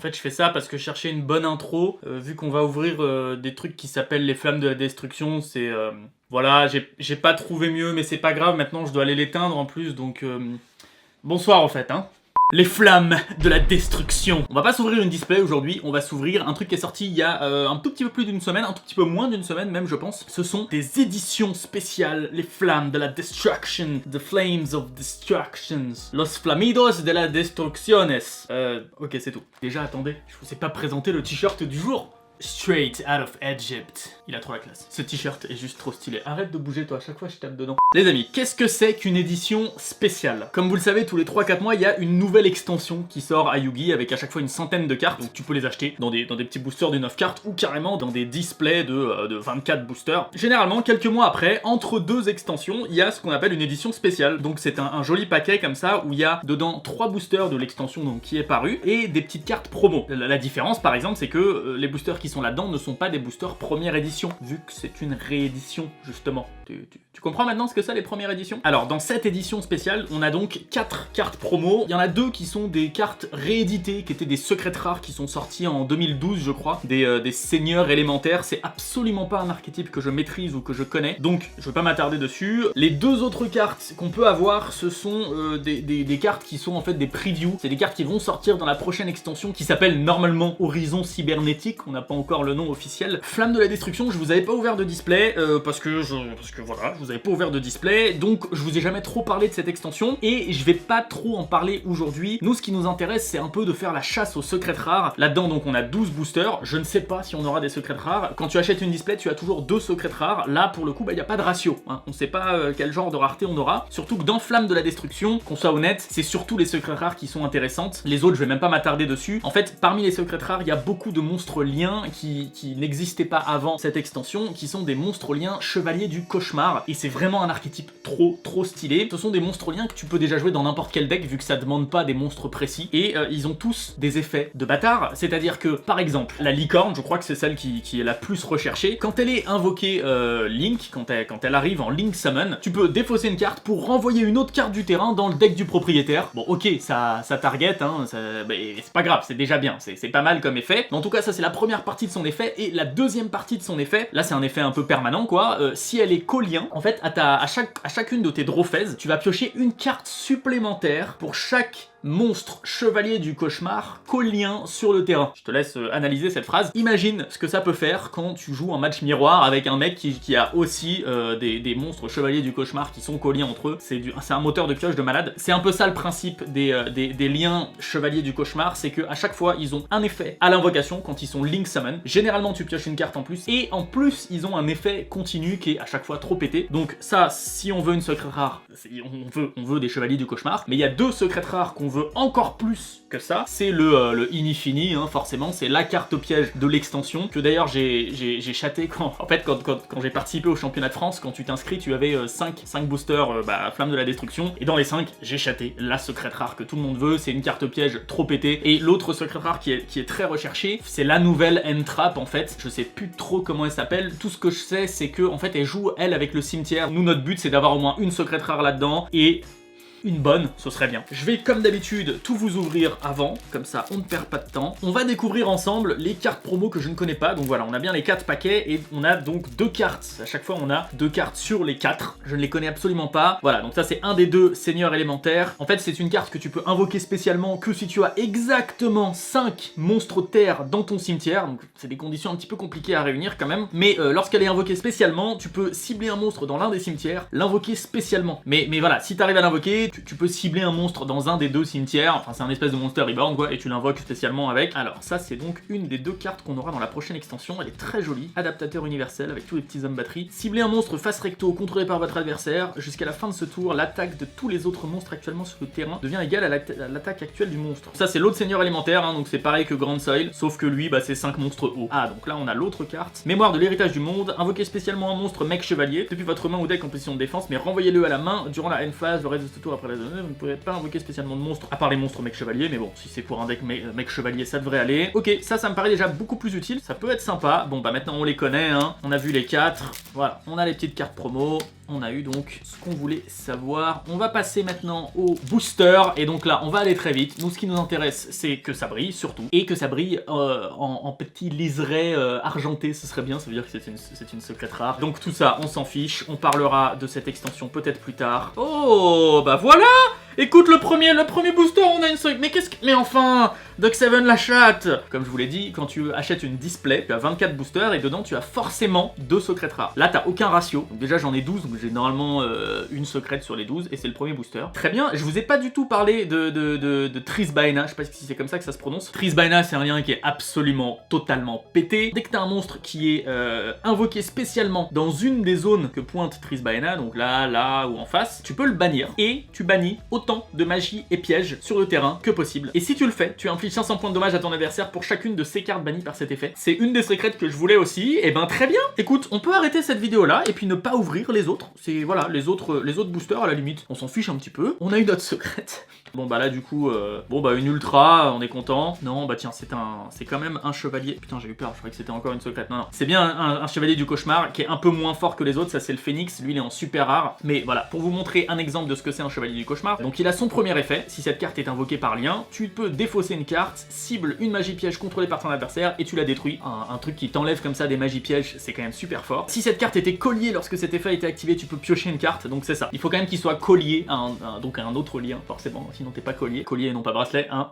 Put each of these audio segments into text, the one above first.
En fait, je fais ça parce que je cherchais une bonne intro, vu qu'on va ouvrir des trucs qui s'appellent les flammes de la destruction, c'est... Voilà, j'ai pas trouvé mieux, mais c'est pas grave, maintenant je dois aller l'éteindre en plus, donc... Bonsoir en fait, hein. Les flammes de la destruction. On va pas s'ouvrir une display aujourd'hui, on va s'ouvrir un truc qui est sorti il y a un tout petit peu plus d'une semaine, un tout petit peu moins d'une semaine même je pense. Ce sont des éditions spéciales, les flammes de la destruction, the flames of destructions, los flamidos de la destrucciones. Ok c'est tout. Déjà attendez, je vous ai pas présenté le t-shirt du jour. Straight out of Egypt. Il a trop la classe. Ce t-shirt est juste trop stylé. Arrête de bouger toi, à chaque fois je tape dedans. Les amis, qu'est-ce que c'est qu'une édition spéciale? Comme vous le savez, tous les 3-4 mois, il y a une nouvelle extension qui sort à Yu-Gi avec à chaque fois une centaine de cartes. Donc tu peux les acheter dans des petits boosters de 9 cartes ou carrément dans des displays de 24 boosters. Généralement, quelques mois après, entre deux extensions, il y a ce qu'on appelle une édition spéciale. Donc c'est un joli paquet comme ça où il y a dedans 3 boosters de l'extension donc qui est paru et des petites cartes promo. La différence par exemple, c'est que les boosters qui sont là-dedans ne sont pas des boosters première édition, vu que c'est une réédition, justement. Tu comprends maintenant ce que c'est les premières éditions? Alors, dans cette édition spéciale, on a donc 4 cartes promo. Il y en a 2 qui sont des cartes rééditées, qui étaient des secrets rares qui sont sortis en 2012, je crois. Des seigneurs élémentaires. C'est absolument pas un archétype que je maîtrise ou que je connais, donc je vais pas m'attarder dessus. Les 2 autres cartes qu'on peut avoir, ce sont des cartes qui sont en fait des previews. C'est des cartes qui vont sortir dans la prochaine extension, qui s'appelle normalement Horizon Cybernétique. On n'a pas encore le nom officiel. Flamme de la destruction, je vous avais pas ouvert de display, parce que voilà, je vous avais pas ouvert de display, donc je vous ai jamais trop parlé de cette extension, et je vais pas trop en parler aujourd'hui. Nous, ce qui nous intéresse, c'est un peu de faire la chasse aux secrets rares. Là-dedans, donc, on a 12 boosters. Je ne sais pas si on aura des secrets rares. Quand tu achètes une display, tu as toujours 2 secrets rares. Là, pour le coup, il n'y a pas de ratio, hein. On sait pas quel genre de rareté on aura. Surtout que dans Flamme de la destruction, qu'on soit honnête, c'est surtout les secrets rares qui sont intéressantes. Les autres, je vais même pas m'attarder dessus. En fait, parmi les secrets rares, il y a beaucoup de monstres liens qui n'existaient pas avant cette extension, qui sont des monstres liens chevaliers du cauchemar. Et c'est vraiment un archétype trop stylé. Ce sont des monstres liens que tu peux déjà jouer dans n'importe quel deck, vu que ça demande pas des monstres précis. Et ils ont tous des effets de bâtard. C'est-à-dire que, par exemple, la licorne, je crois que c'est celle qui est la plus recherchée. Quand elle est invoquée Link, quand elle arrive en Link Summon, tu peux défausser une carte pour renvoyer une autre carte du terrain dans le deck du propriétaire. Bon, ok, ça target, hein, c'est pas grave, c'est déjà bien, c'est pas mal comme effet. Mais en tout cas, ça c'est la première partie de son effet. Et la deuxième partie de son effet, là c'est un effet un peu permanent quoi, si elle est co-lien, en fait à chacune de tes draw phases, tu vas piocher une carte supplémentaire pour chaque monstre chevalier du cauchemar co-lien sur le terrain. Je te laisse analyser cette phrase. Imagine ce que ça peut faire quand tu joues un match miroir avec un mec qui a aussi des monstres chevaliers du cauchemar qui sont co-liens entre eux. C'est un moteur de pioche de malade. C'est un peu ça le principe des liens chevaliers du cauchemar, c'est que à chaque fois ils ont un effet à l'invocation quand ils sont Link Summon. Généralement tu pioches une carte en plus et en plus ils ont un effet continu qui est à chaque fois trop pété. Donc ça, si on veut une secret rare, on veut des chevaliers du cauchemar, mais il y a 2 secrets rares qu'on veut encore plus que ça, c'est le Inifini, hein, forcément, c'est la carte piège de l'extension, que d'ailleurs j'ai chaté quand j'ai participé au championnat de France. Quand tu t'inscris, tu avais 5 boosters Flamme de la destruction, et dans les 5, j'ai chaté la secrète rare que tout le monde veut, c'est une carte piège trop pétée, et l'autre secrète rare qui est très recherchée, c'est la nouvelle N-Trap en fait, je sais plus trop comment elle s'appelle, tout ce que je sais c'est que en fait elle joue elle avec le cimetière. Nous notre but c'est d'avoir au moins une secrète rare là-dedans, et une bonne, ce serait bien. Je vais comme d'habitude tout vous ouvrir avant, comme ça on ne perd pas de temps. On va découvrir ensemble les cartes promo que je ne connais pas, donc voilà, on a bien les 4 paquets et on a donc 2 cartes. À chaque fois on a 2 cartes sur les 4, je ne les connais absolument pas. Voilà, donc ça c'est un des 2 seigneurs élémentaires. En fait c'est une carte que tu peux invoquer spécialement que si tu as exactement 5 monstres terre dans ton cimetière, donc c'est des conditions un petit peu compliquées à réunir quand même. Mais lorsqu'elle est invoquée spécialement, tu peux cibler un monstre dans l'un des cimetières, l'invoquer spécialement. Mais voilà, si tu arrives à l'invoquer, tu peux cibler un monstre dans un des 2 cimetières, enfin c'est un espèce de monster reborn quoi, et tu l'invoques spécialement avec. Alors ça c'est donc une des 2 cartes qu'on aura dans la prochaine extension, elle est très jolie, adaptateur universel avec tous les petits hommes batterie. Cibler un monstre face recto contrôlé par votre adversaire, jusqu'à la fin de ce tour, l'attaque de tous les autres monstres actuellement sur le terrain devient égale à l'attaque actuelle du monstre. Ça c'est l'autre seigneur élémentaire, hein, donc c'est pareil que Grand Soil, sauf que lui c'est 5 monstres hauts. Ah donc là on a l'autre carte, mémoire de l'héritage du monde, invoquez spécialement un monstre mec chevalier, depuis votre main ou deck en position de défense, mais renvoyez-le à la main durant la end phase, le reste de ce tour après la zone. Vous ne pouvez pas invoquer spécialement de monstres, à part les monstres mec chevalier, mais bon, si c'est pour un deck mec chevalier, ça devrait aller. Ok, ça me paraît déjà beaucoup plus utile, ça peut être sympa. Bon, maintenant on les connaît, hein. On a vu les 4, voilà, on a les petites cartes promo. on a eu donc ce qu'on voulait savoir. On va passer maintenant au booster, et donc là, on va aller très vite. Nous, ce qui nous intéresse, c'est que ça brille, surtout, et que ça brille en petits liserés argentés, ce serait bien, ça veut dire que c'est une secrète rare. Donc tout ça, on s'en fiche, on parlera de cette extension peut-être plus tard. Oh, bah voilà! Écoute, le premier booster, on a une secrète. Mais qu'est-ce que... Mais enfin, Doc7 la chatte. Comme je vous l'ai dit, quand tu achètes une display, tu as 24 boosters et dedans tu as forcément 2 secrètes rares. Là, t'as aucun ratio. Donc déjà, j'en ai 12, donc j'ai normalement une secrète sur les 12 et c'est le premier booster. Très bien, je vous ai pas du tout parlé de Trisbaena, je sais pas si c'est comme ça que ça se prononce. Trisbaena, c'est un lien qui est absolument totalement pété. Dès que t'as un monstre qui est invoqué spécialement dans une des zones que pointe Trisbaena, donc là ou en face, tu peux le bannir et tu bannis autant de magie et pièges sur le terrain que possible. Et si tu le fais, tu infliges 500 points de dommage à ton adversaire pour chacune de ces cartes bannies par cet effet. C'est une des secrètes que je voulais aussi, et ben très bien. Écoute, on peut arrêter cette vidéo là et puis ne pas ouvrir les autres. C'est voilà, les autres boosters à la limite, on s'en fiche un petit peu. On a eu notre secrète. Bon bah là du coup, bon bah une ultra, on est content. Non bah tiens, c'est quand même un chevalier. Putain j'ai eu peur, je croyais que c'était encore une secrète. Non, c'est bien un chevalier du cauchemar qui est un peu moins fort que les autres. Ça c'est le phénix, lui il est en super rare. Mais voilà, pour vous montrer un exemple de ce que c'est un chevalier du cauchemar. Donc il a son premier effet, si cette carte est invoquée par lien, tu peux défausser une carte, cible une magie piège contrôlée par ton adversaire et tu la détruis. Un truc qui t'enlève comme ça des magies pièges, c'est quand même super fort. Si cette carte était collier lorsque cet effet était activé, tu peux piocher une carte, donc c'est ça. Il faut quand même qu'il soit collier donc à un autre lien, forcément, sinon t'es pas collier. Collier et non pas bracelet, hein.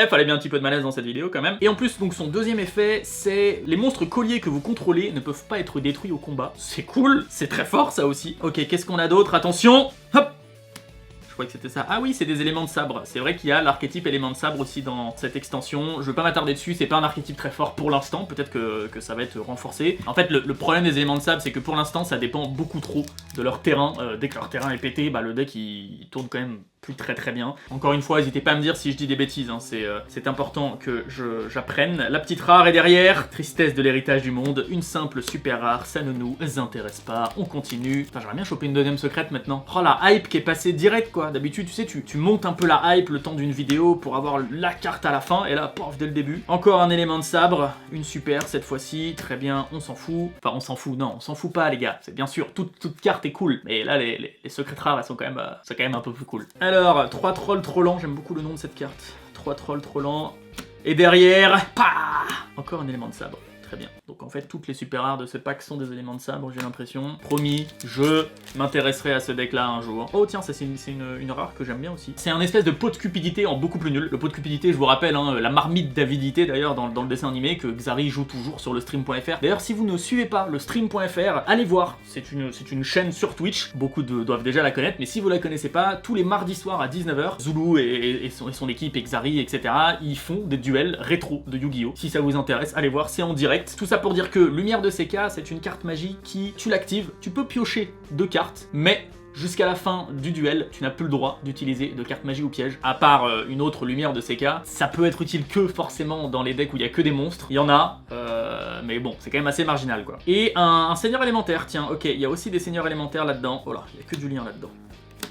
Fallait bien un petit peu de malaise dans cette vidéo quand même. Et en plus, donc son deuxième effet, c'est les monstres colliers que vous contrôlez ne peuvent pas être détruits au combat. C'est cool, c'est très fort ça aussi. Ok, qu'est-ce qu'on a d'autre? Attention, hop! Je crois que c'était ça. Ah oui, c'est des éléments de sabre. C'est vrai qu'il y a l'archétype élément de sabre aussi dans cette extension. Je veux pas m'attarder dessus, c'est pas un archétype très fort pour l'instant. Peut-être que ça va être renforcé. En fait, le problème des éléments de sabre, c'est que pour l'instant, ça dépend beaucoup trop de leur terrain. Dès que leur terrain est pété, bah, le deck il tourne quand même plus très bien. Encore une fois, n'hésitez pas à me dire si je dis des bêtises, hein. C'est important que j'apprenne. La petite rare est derrière. Tristesse de l'héritage du monde. Une simple super rare, ça ne nous intéresse pas. On continue. Putain, j'aimerais bien choper une deuxième secrète maintenant. Oh, la hype qui est passée direct, quoi. D'habitude, tu sais, tu montes un peu la hype le temps d'une vidéo pour avoir la carte à la fin, et là, pof, dès le début. Encore un élément de sabre, une super cette fois-ci, très bien, on s'en fout. Enfin, on s'en fout, non, on s'en fout pas, les gars. C'est bien sûr, toute carte est cool, mais là, les secrètes rares, elles sont quand même, c'est quand même un peu plus cool. Alors, 3 trolls trop lents, j'aime beaucoup le nom de cette carte. 3 trolls trop lents. Et derrière, encore un élément de sabre. Très bien. Donc en fait, toutes les super rares de ce pack sont des éléments de sabre, j'ai l'impression. Promis, je m'intéresserai à ce deck-là un jour. Oh tiens, ça c'est une rare que j'aime bien aussi. C'est un espèce de pot de cupidité en beaucoup plus nul. Le pot de cupidité, je vous rappelle, hein, la marmite d'avidité d'ailleurs dans le dessin animé que Xari joue toujours sur le stream.fr. D'ailleurs, si vous ne suivez pas le stream.fr, allez voir. C'est une chaîne sur Twitch. Beaucoup doivent déjà la connaître, mais si vous la connaissez pas, tous les mardis soirs à 19h, Zulu et son équipe, et Xari, etc., ils font des duels rétro de Yu-Gi-Oh! Si ça vous intéresse, allez voir, c'est en direct. Tout ça pour dire que Lumière de Seka, c'est une carte magie qui, tu l'actives, tu peux piocher 2 cartes, mais jusqu'à la fin du duel, tu n'as plus le droit d'utiliser de cartes magie ou pièges, à part une autre Lumière de Seka. Ça peut être utile que forcément dans les decks où il y a que des monstres. Il y en a, mais bon, c'est quand même assez marginal quoi. Et un seigneur élémentaire, tiens, ok, il y a aussi des seigneurs élémentaires là-dedans. Oh là, il n'y a que du lien là-dedans.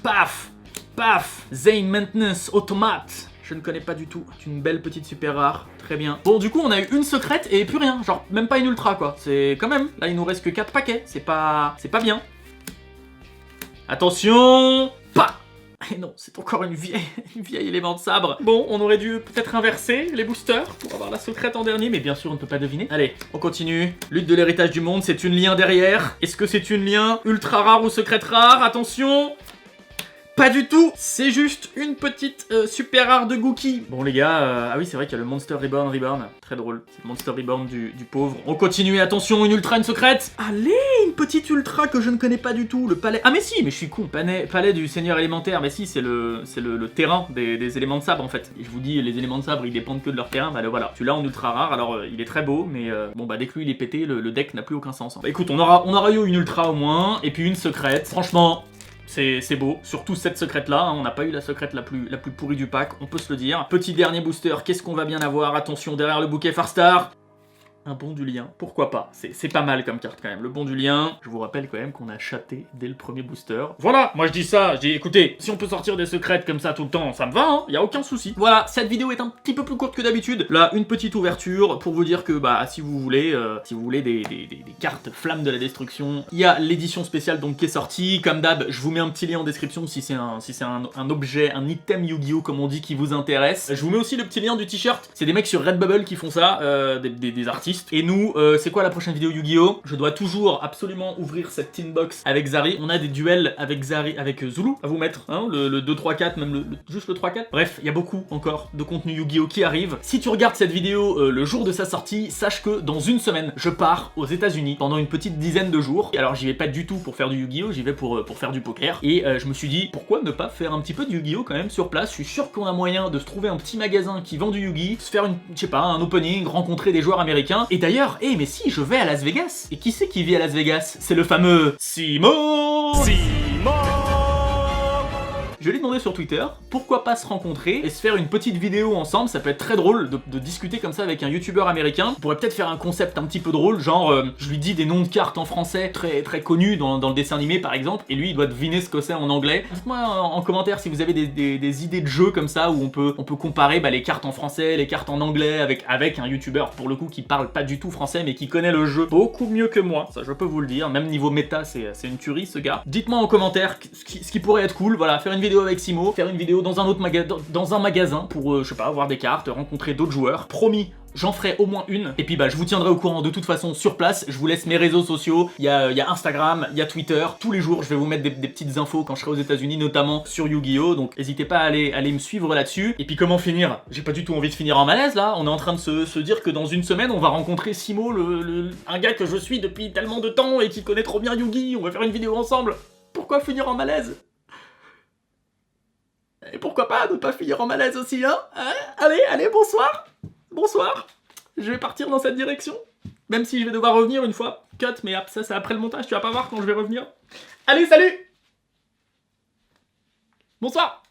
Paf! Paf! Zane Maintenance Automate. Je ne connais pas du tout. C'est une belle petite super rare. Très bien. Bon, du coup, on a eu une secrète et plus rien. Genre, même pas une ultra, quoi. C'est quand même... Là, il nous reste que 4 paquets. C'est pas bien. Attention! Pas! Et non, c'est encore une vieille élément de sabre. Bon, on aurait dû peut-être inverser les boosters pour avoir la secrète en dernier, mais bien sûr, on ne peut pas deviner. Allez, on continue. Lutte de l'héritage du monde, c'est une lien derrière. Est-ce que c'est une lien ultra rare ou secrète rare? Attention! Pas du tout, c'est juste une petite super rare de Gookie. Bon les gars, ah oui c'est vrai qu'il y a le Monster Reborn, très drôle. C'est le Monster Reborn du pauvre. On continue, attention, une ultra, une secrète. Allez, une petite ultra que je ne connais pas du tout, le palais. Ah mais si, mais je suis con, palais du seigneur élémentaire, mais si, c'est le terrain des éléments de sabre en fait. Et je vous dis, les éléments de sabre, ils dépendent que de leur terrain, bah le voilà. Celui-là en ultra rare, alors il est très beau, mais bon bah dès que lui il est pété, le deck n'a plus aucun sens. Bah écoute, on aura eu une ultra au moins, et puis une secrète. Franchement... C'est beau, surtout cette secrète là, hein, on n'a pas eu la secrète la plus pourrie du pack, on peut se le dire. Petit dernier booster, qu'est-ce qu'on va bien avoir? Attention, derrière le bouquet Farstar. un bon du lien, pourquoi pas. C'est pas mal comme carte quand même. Le bon du lien, je vous rappelle quand même qu'on a chaté dès le premier booster. Voilà, moi je dis ça, je dis écoutez, si on peut sortir des secrètes comme ça tout le temps, ça me va, hein, y a aucun souci. Voilà, cette vidéo est un petit peu plus courte que d'habitude. Là, une petite ouverture pour vous dire que bah si vous voulez des cartes flammes de la destruction, il y a l'édition spéciale donc qui est sortie. Comme d'hab, je vous mets un petit lien en description si c'est un objet, un item Yu-Gi-Oh comme on dit qui vous intéresse. Je vous mets aussi le petit lien du t-shirt. C'est des mecs sur Redbubble qui font ça, des artistes. Et nous, c'est quoi la prochaine vidéo Yu-Gi-Oh? Je dois toujours absolument ouvrir cette tin box avec Zari. On a des duels avec Zari, avec Zulu à vous mettre, hein, le 2, 3, 4, même juste le 3, 4. Bref, il y a beaucoup encore de contenu Yu-Gi-Oh qui arrive. Si tu regardes cette vidéo le jour de sa sortie, sache que dans une semaine, je pars aux États-Unis pendant une petite dizaine de jours. Alors j'y vais pas du tout pour faire du Yu-Gi-Oh, j'y vais pour faire du poker. Et je me suis dit, pourquoi ne pas faire un petit peu de Yu-Gi-Oh quand même sur place? Je suis sûr qu'on a moyen de se trouver un petit magasin qui vend du Yu-Gi, se faire je sais pas, un opening, rencontrer des joueurs américains. Et d'ailleurs, mais si, je vais à Las Vegas. Et qui c'est qui vit à Las Vegas? C'est le fameux Simon. Je lui ai demandé sur Twitter, pourquoi pas se rencontrer et se faire une petite vidéo ensemble, ça peut être très drôle de discuter comme ça avec un youtubeur américain. On pourrait peut-être faire un concept un petit peu drôle, genre je lui dis des noms de cartes en français très très connus dans le dessin animé par exemple, et lui il doit deviner ce que c'est en anglais. Dites-moi en commentaire si vous avez des idées de jeux comme ça où on peut comparer les cartes en français, les cartes en anglais avec un youtubeur pour le coup qui parle pas du tout français mais qui connaît le jeu beaucoup mieux que moi, ça je peux vous le dire, même niveau méta c'est une tuerie ce gars. Dites-moi en commentaire ce qui pourrait être cool, voilà, faire une vidéo avec Simo, faire une vidéo dans un magasin pour, je sais pas, voir des cartes, rencontrer d'autres joueurs. Promis, j'en ferai au moins une. Et puis bah je vous tiendrai au courant de toute façon sur place. Je vous laisse mes réseaux sociaux. Il y a Instagram, il y a Twitter. Tous les jours, je vais vous mettre des petites infos quand je serai aux États-Unis, notamment sur Yu-Gi-Oh! Donc n'hésitez pas à aller me suivre là-dessus. Et puis comment finir? J'ai pas du tout envie de finir en malaise là. On est en train de se dire que dans une semaine, on va rencontrer Simo, un gars que je suis depuis tellement de temps et qui connaît trop bien Yu-Gi. On va faire une vidéo ensemble. Pourquoi finir en malaise? Et pourquoi pas ne pas finir en malaise aussi, hein? Allez, bonsoir. Bonsoir. Je vais partir dans cette direction. Même si je vais devoir revenir une fois. Cut, mais ça c'est après le montage, tu vas pas voir quand je vais revenir. Allez, salut! Bonsoir!